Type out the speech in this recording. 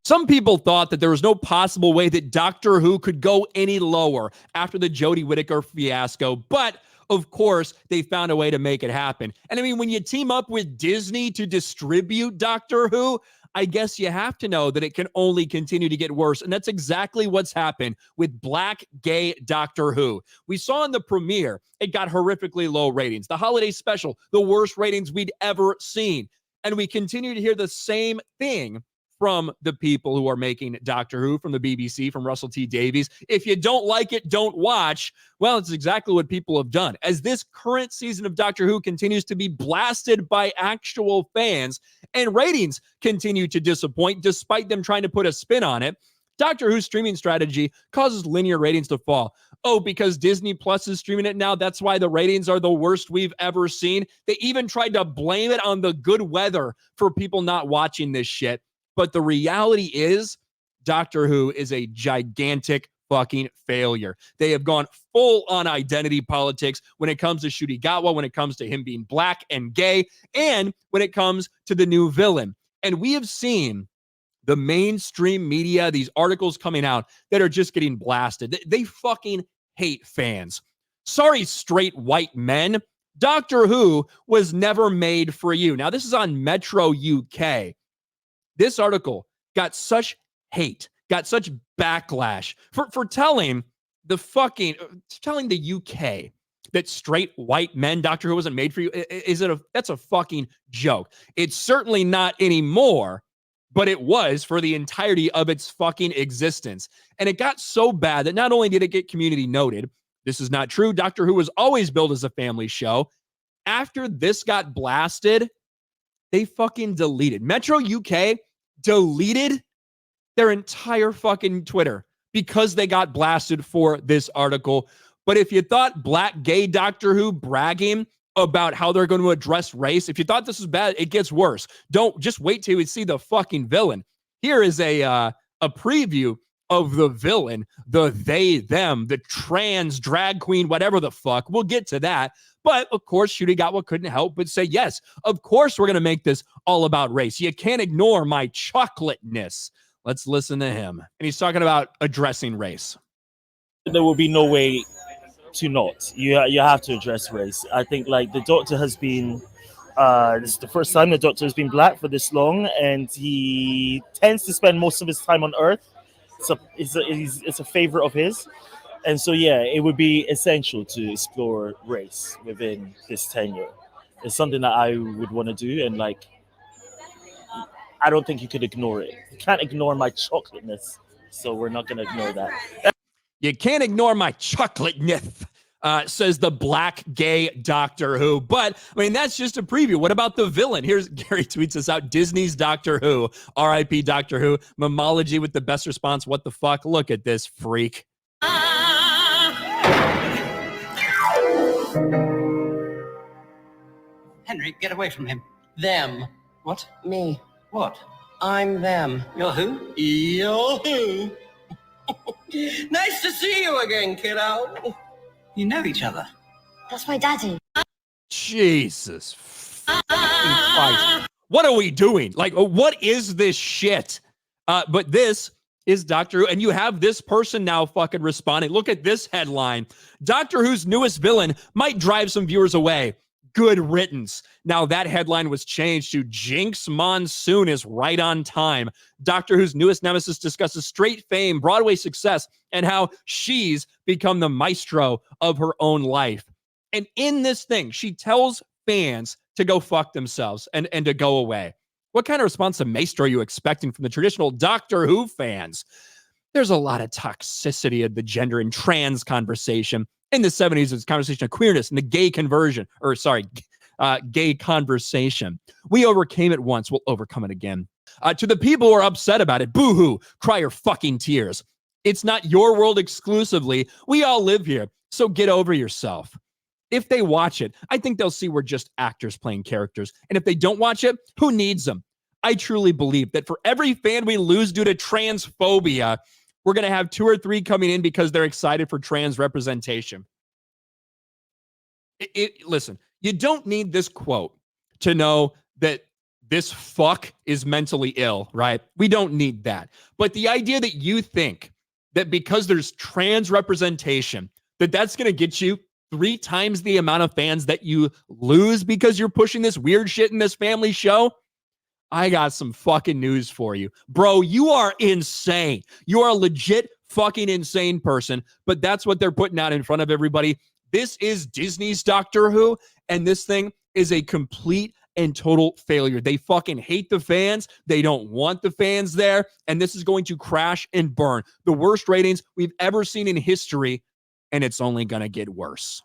Some people thought that there was no possible way that Doctor Who could go any lower after the Jodie Whittaker fiasco, but of course, they found a way to make it happen. And I mean, when you team up with Disney to distribute Doctor Who, I guess you have to know that it can only continue to get worse. And that's exactly what's happened with Black Gay Doctor Who. We saw in the premiere, it got horrifically low ratings. The holiday special, the worst ratings we'd ever seen. And we continue to hear the same thing from the people who are making Doctor Who, from the BBC, from Russell T Davies. If you don't like it, don't watch. Well, it's exactly what people have done. As this current season of Doctor Who continues to be blasted by actual fans and ratings continue to disappoint despite them trying to put a spin on it, Doctor Who's streaming strategy causes linear ratings to fall. Oh, because Disney Plus is streaming it now, that's why the ratings are the worst we've ever seen. They even tried to blame it on the good weather for people not watching this shit. But the reality is, Doctor Who is a gigantic fucking failure. They have gone full on identity politics when it comes to Ncuti Gatwa, when it comes to him being black and gay, and when it comes to the new villain. And we have seen the mainstream media, these articles coming out that are just getting blasted. They fucking hate fans. Sorry, straight white men. Doctor Who was never made for you. Now, this is on Metro UK. This article got such hate, got such backlash for telling the UK that straight white men, Doctor Who wasn't made for you. That's a fucking joke. It's certainly not anymore, but it was for the entirety of its fucking existence. And it got so bad that not only did it get community noted, this is not true. Doctor Who was always billed as a family show. After this got blasted, they fucking deleted. Metro UK deleted their entire fucking Twitter because they got blasted for this article. But if you thought Black Gay Doctor Who bragging about how they're going to address race, if you thought this was bad, it gets worse. Don't just wait till you see the fucking villain. Here is a preview of the villain, the they, them, the trans drag queen, whatever the fuck. We'll get to that. But of course, Ncuti Gatwa couldn't help but say, yes, of course, we're going to make this all about race. You can't ignore my chocolateness. Let's listen to him. And he's talking about addressing race. There will be no way to not. You have to address race. I think like the Doctor has been, this is the first time the Doctor has been black for this long, and he tends to spend most of his time on Earth. It's a favorite of his. And so, yeah, it would be essential to explore race within this tenure. It's something that I would want to do. And, like, I don't think you could ignore it. You can't ignore my chocolateness. So we're not going to ignore that. You can't ignore my chocolateness, says the Black Gay Doctor Who. But, I mean, that's just a preview. What about the villain? Here's Gary tweets us out. Disney's Doctor Who. R.I.P. Doctor Who. Memology with the best response. What the fuck? Look at this freak. Henry, get away from him. Them. What? Me. What? I'm them. You're who? You're who? Nice to see you again, kiddo. You know each other. That's my daddy. Jesus fucking Christ. What are we doing? Like, what is this shit? But this is Doctor Who, and you have this person now fucking responding. Look at this headline. Doctor Who's newest villain might drive some viewers away. Good riddance. Now that headline was changed to Jinx Monsoon is right on time. Doctor Who's newest nemesis discusses straight fame, Broadway success, and how she's become the maestro of her own life. And in this thing, she tells fans to go fuck themselves and to go away. What kind of response to maestro are you expecting from the traditional Doctor Who fans? There's a lot of toxicity of the gender and trans conversation. In the 70s, it's conversation of queerness and the gay gay conversation. We overcame it once. We'll overcome it again. To the people who are upset about it, boo-hoo, cry your fucking tears. It's not your world exclusively. We all live here, so get over yourself. If they watch it, I think they'll see we're just actors playing characters. And if they don't watch it, who needs them? I truly believe that for every fan we lose due to transphobia, we're going to have 2 or 3 coming in because they're excited for trans representation. Listen, you don't need this quote to know that this fuck is mentally ill, right? We don't need that. But the idea that you think that because there's trans representation, that's going to get you 3 times the amount of fans that you lose because you're pushing this weird shit in this family show, I got some fucking news for you. Bro, you are insane. You are a legit fucking insane person, but that's what they're putting out in front of everybody. This is Disney's Doctor Who, and this thing is a complete and total failure. They fucking hate the fans. They don't want the fans there, and this is going to crash and burn. The worst ratings we've ever seen in history, and it's only going to get worse.